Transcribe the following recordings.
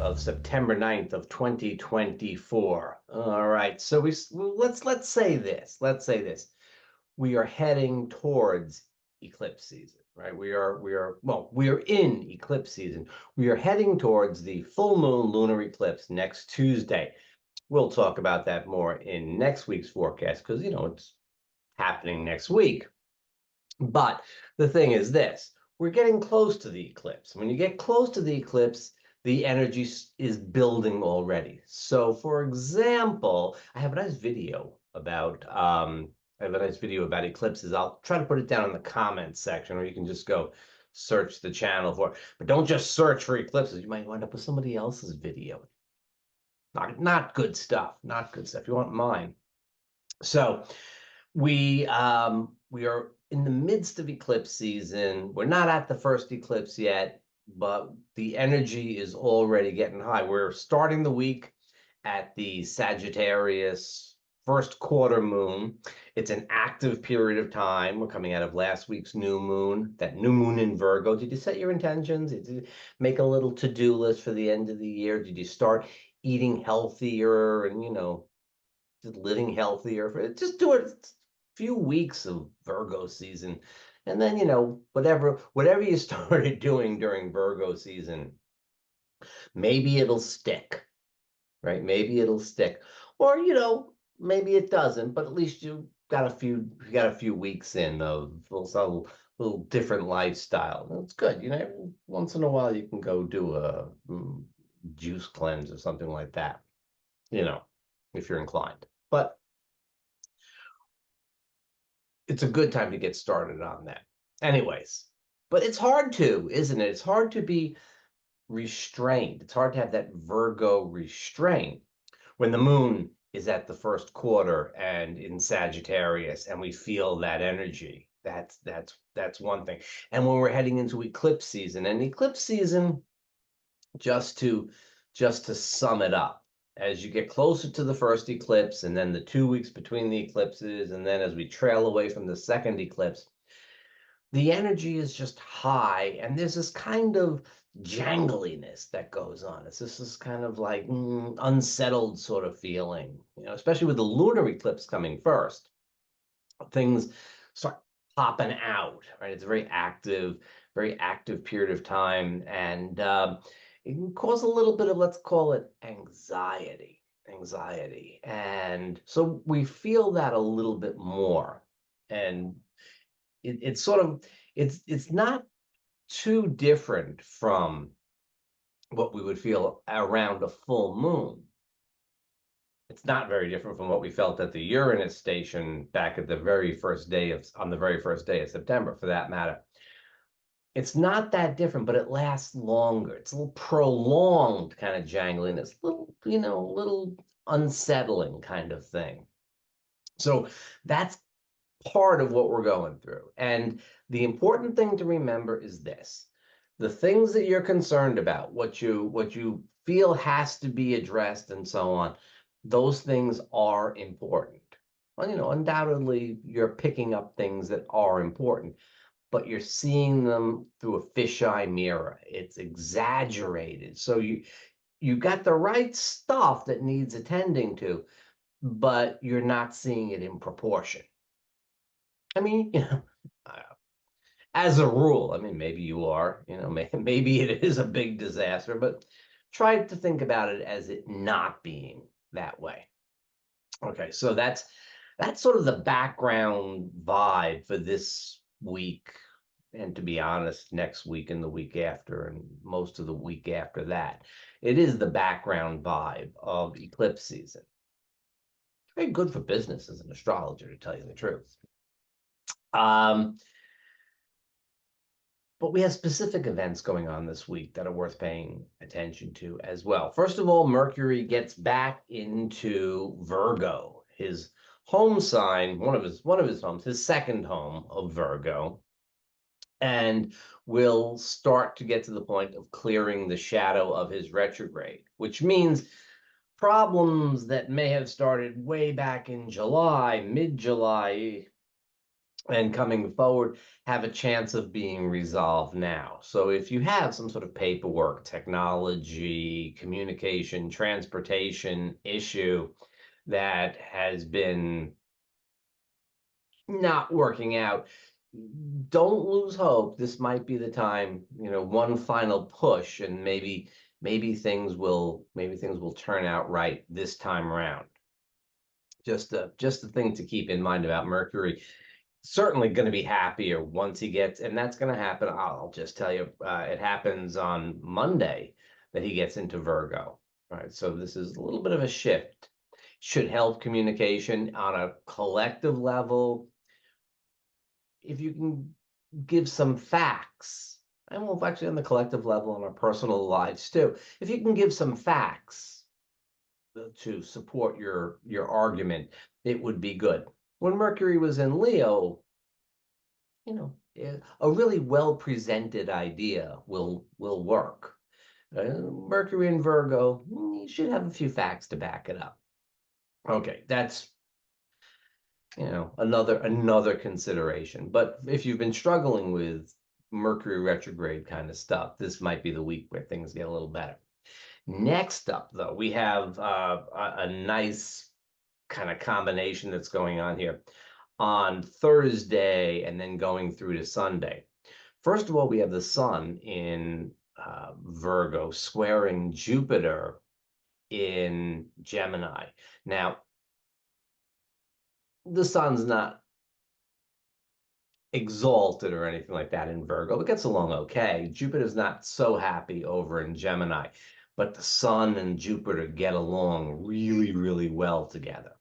of September 9th of 2024. All right, so let's say this. Let's say this. We are heading towards eclipse season, right? We are in eclipse season. We are heading towards the full moon lunar eclipse next Tuesday. We'll talk about that more in next week's forecast because it's happening next week. But the thing is this, we're getting close to the eclipse. When you get close to the eclipse, the energy is building already. So for example, I have a nice video about eclipses. I'll try to put it down in the comments section, or you can just go search the channel for it. But don't just search for eclipses. You might wind up with somebody else's video. Not good stuff. Not good stuff. You want mine. So we are in the midst of eclipse season. We're not at the first eclipse yet, but the energy is already getting high. We're starting the week at the Sagittarius first quarter moon. It's an active period of time. We're coming out of last week's new moon, that new moon in Virgo. Did you set your intentions? Did you make a little to-do list for the end of the year? Did you start eating healthier and, just living healthier? Just do it a few weeks of Virgo season. And then, whatever you started doing during Virgo season, maybe it'll stick, right? Maybe it'll stick. Or, maybe it doesn't, but at least you got a few weeks in of little different lifestyle. It's good. Once in a while you can go do a juice cleanse or something like that, if you're inclined. But it's a good time to get started on that. Anyways, but it's hard to, isn't it? It's hard to be restrained. It's hard to have that Virgo restraint when the moon is at the first quarter and in Sagittarius, and we feel that energy. That's one thing. And when we're heading into eclipse season, just to sum it up, as you get closer to the first eclipse, and then the 2 weeks between the eclipses, and then as we trail away from the second eclipse, the energy is just high, and there's this kind of jangliness that goes on. It's just this kind of like unsettled sort of feeling, especially with the lunar eclipse coming first. Things start popping out, right? It's a very active period of time, and it can cause a little bit of, let's call it, anxiety. And so we feel that a little bit more. And it's sort of, it's not too different from what we would feel around a full moon. It's not very different from what we felt at the Uranus station back at the very first day of September, for that matter. It's not that different, but it lasts longer. It's a little prolonged kind of jangliness, little unsettling kind of thing. So that's part of what we're going through. And the important thing to remember is this: the things that you're concerned about, what you feel has to be addressed and so on, those things are important. Well, undoubtedly you're picking up things that are important, but you're seeing them through a fisheye mirror. It's exaggerated. So you got the right stuff that needs attending to, but you're not seeing it in proportion. I mean, as a rule, maybe you are, maybe it is a big disaster, but try to think about it as it not being that way. Okay, so that's sort of the background vibe for this week, and to be honest, next week and the week after and most of the week after that. It is the background vibe of eclipse season. Very good for business as an astrologer, to tell you the truth. But we have specific events going on this week that are worth paying attention to as well. First of all, Mercury gets back into Virgo, his home sign, one of his homes, his second home of Virgo, and will start to get to the point of clearing the shadow of his retrograde, which means problems that may have started way back in July, mid-July, and coming forward have a chance of being resolved now. So if you have some sort of paperwork, technology, communication, transportation issue that has been not working out, don't lose hope. This might be the time, one final push, and maybe things will turn out right this time around. Just a thing to keep in mind about Mercury. Certainly going to be happier once he gets, and that's going to happen. I'll just tell you, it happens on Monday that he gets into Virgo. All right, so this is a little bit of a shift. Should help communication on a collective level. If you can give some facts, and well, actually on the collective level, on our personal lives too, if you can give some facts to support your argument, it would be good. When Mercury was in Leo, a really well presented idea will work. Mercury in Virgo, you should have a few facts to back it up. Okay, that's another consideration. But if you've been struggling with Mercury retrograde kind of stuff, this might be the week where things get a little better. Next up, though, we have a nice kind of combination that's going on here on Thursday and then going through to Sunday. First of all, we have the sun in Virgo squaring Jupiter in Gemini. Now, the sun's not exalted or anything like that in Virgo. It gets along okay. Jupiter's not so happy over in Gemini, but the sun and Jupiter get along really, really well together.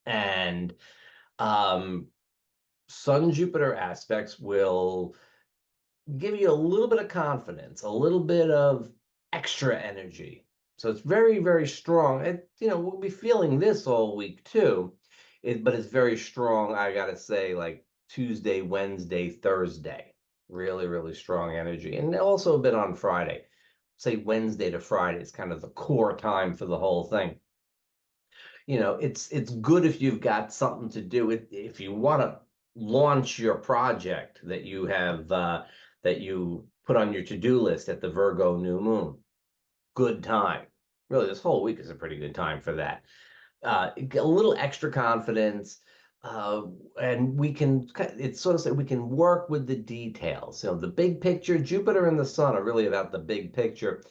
And Sun Jupiter aspects will give you a little bit of confidence, a little bit of extra energy. So it's very, very strong. We'll be feeling this all week too, but it's very strong. I gotta say, like Tuesday, Wednesday, Thursday, really, really strong energy, and also a bit on Friday. Say Wednesday to Friday is kind of the core time for the whole thing. It's good if you've got something to do. If you want to launch your project that you have that you put on your to-do list at the Virgo new moon, good time. Really, this whole week is a pretty good time for that. Get a little extra confidence, and it's sort of say we can work with the details. The big picture. Jupiter and the sun are really about the big picture.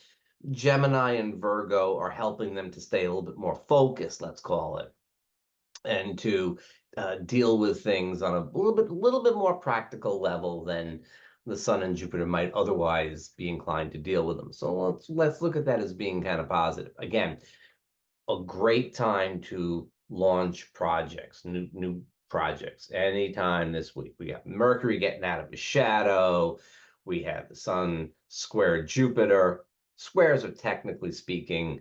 Gemini and Virgo are helping them to stay a little bit more focused, let's call it, and to deal with things on a little bit more practical level than the sun and Jupiter might otherwise be inclined to deal with them. So let's look at that as being kind of positive. Again, a great time to launch projects, new projects, anytime this week. We got Mercury getting out of his shadow. We have the sun square Jupiter. Squares are, technically speaking,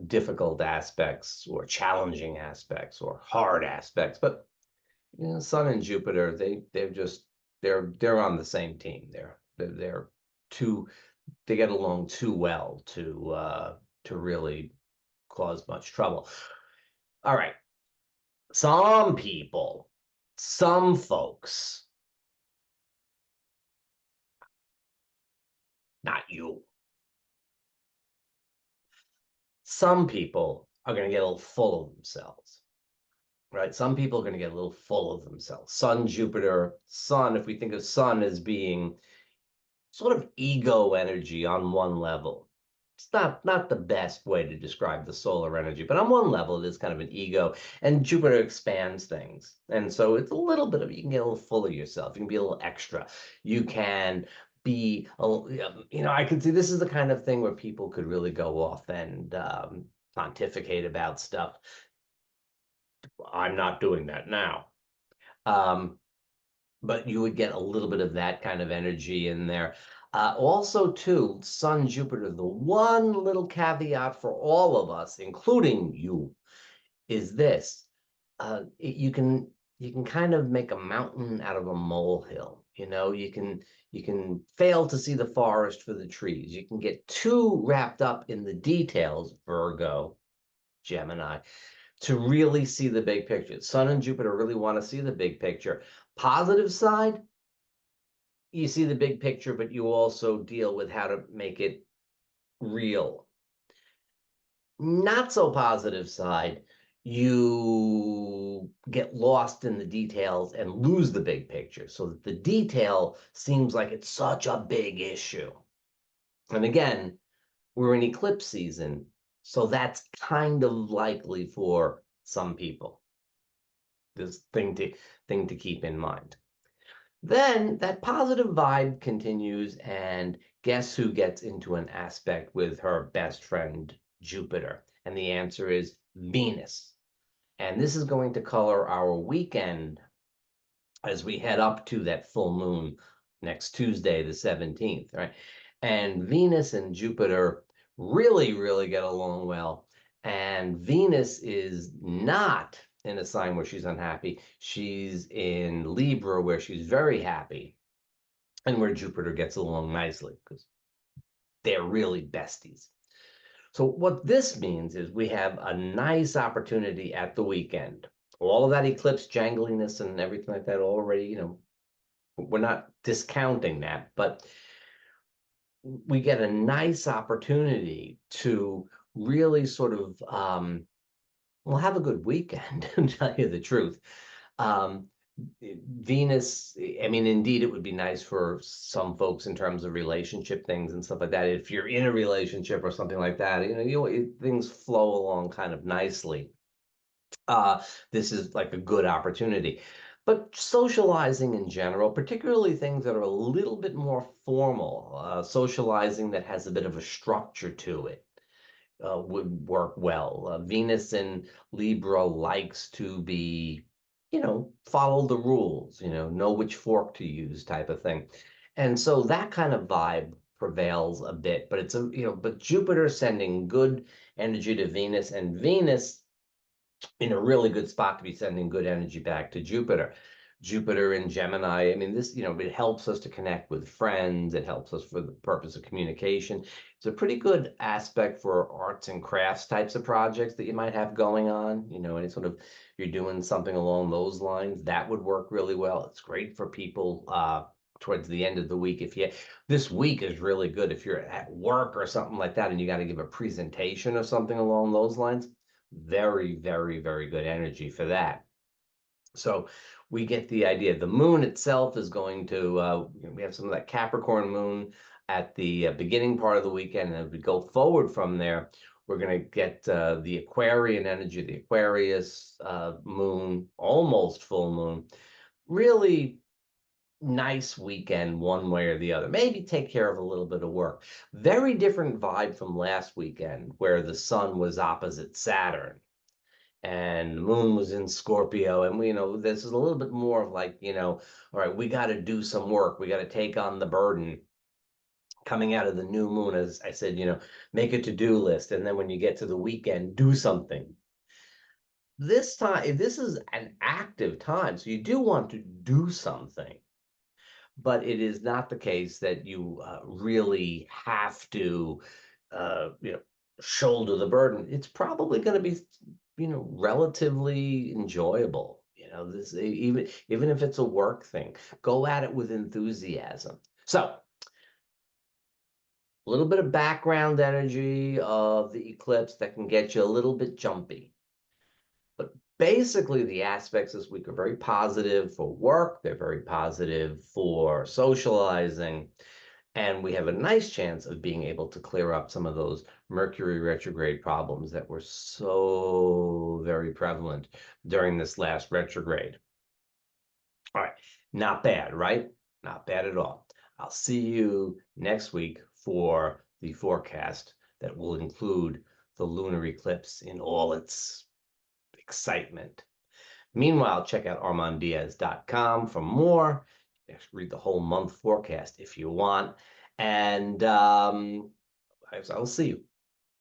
difficult aspects or challenging aspects or hard aspects, but Sun and Jupiter, they're on the same team. They get along too well to really cause much trouble. All right, some people, some folks, not you. Some people are going to get a little full of themselves, right? Some people are going to get a little full of themselves. Sun, Jupiter, Sun, if we think of Sun as being sort of ego energy on one level. It's not the best way to describe the solar energy, but on one level, it is kind of an ego, and Jupiter expands things. And so it's a little bit of, you can get a little full of yourself. You can be a little extra. You can be, I can see this is the kind of thing where people could really go off and pontificate about stuff. I'm not doing that now. But you would get a little bit of that kind of energy in there. Also, too, Sun, Jupiter, the one little caveat for all of us, including you, is this. You can kind of make a mountain out of a molehill. You can fail to see the forest for the trees. You can get too wrapped up in the details, Virgo, Gemini, to really see the big picture. Sun and Jupiter really want to see the big picture. Positive side, you see the big picture, but you also deal with how to make it real. Not so positive side, you get lost in the details and lose the big picture, so that the detail seems like it's such a big issue. And again, we're in eclipse season, so that's kind of likely for some people. This thing to keep in mind. Then that positive vibe continues, and guess who gets into an aspect with her best friend Jupiter? And the answer is Venus. And this is going to color our weekend as we head up to that full moon next Tuesday, the 17th, right? And Venus and Jupiter really, really get along well. And Venus is not in a sign where she's unhappy. She's in Libra, where she's very happy, and where Jupiter gets along nicely because they're really besties. So what this means is we have a nice opportunity at the weekend. All of that eclipse jangliness and everything like that already, we're not discounting that, but we get a nice opportunity to really sort of well, have a good weekend, to tell you the truth. Um, Venus, I mean, indeed, it would be nice for some folks in terms of relationship things and stuff like that. If you're in a relationship or something like that, things flow along kind of nicely. This is like a good opportunity. But socializing in general, particularly things that are a little bit more formal, socializing that has a bit of a structure to it, would work well. Venus in Libra likes to be, follow the rules, know which fork to use type of thing. And so that kind of vibe prevails a bit, but but Jupiter sending good energy to Venus, and Venus in a really good spot to be sending good energy back to Jupiter. Jupiter in Gemini, I mean, this, it helps us to connect with friends. It helps us for the purpose of communication. It's a pretty good aspect for arts and crafts types of projects that you might have going on. Any sort of, you're doing something along those lines, that would work really well. It's great for people towards the end of the week. This week is really good if you're at work or something like that and you got to give a presentation or something along those lines. Very, very, very good energy for that. So we get the idea. The moon itself is going to, we have some of that Capricorn moon at the beginning part of the weekend. And as we go forward from there, we're going to get the Aquarian energy, the Aquarius moon, almost full moon. Really nice weekend one way or the other. Maybe take care of a little bit of work. Very different vibe from last weekend where the sun was opposite Saturn and the moon was in Scorpio. And this is a little bit more of like, all right, we got to do some work. We got to take on the burden coming out of the new moon. As I said, make a to-do list. And then when you get to the weekend, do something. This time, this is an active time. So you do want to do something. But it is not the case that you really have to, shoulder the burden. It's probably going to be, relatively enjoyable. This even if it's a work thing, go at it with enthusiasm. So a little bit of background energy of the eclipse that can get you a little bit jumpy. But basically, the aspects this week are very positive for work. They're very positive for socializing. And we have a nice chance of being able to clear up some of those Mercury retrograde problems that were so very prevalent during this last retrograde. All right, not bad, right? Not bad at all. I'll see you next week for the forecast that will include the lunar eclipse in all its excitement. Meanwhile, check out armanddiaz.com for more. Read the whole month forecast if you want. And I'll see you.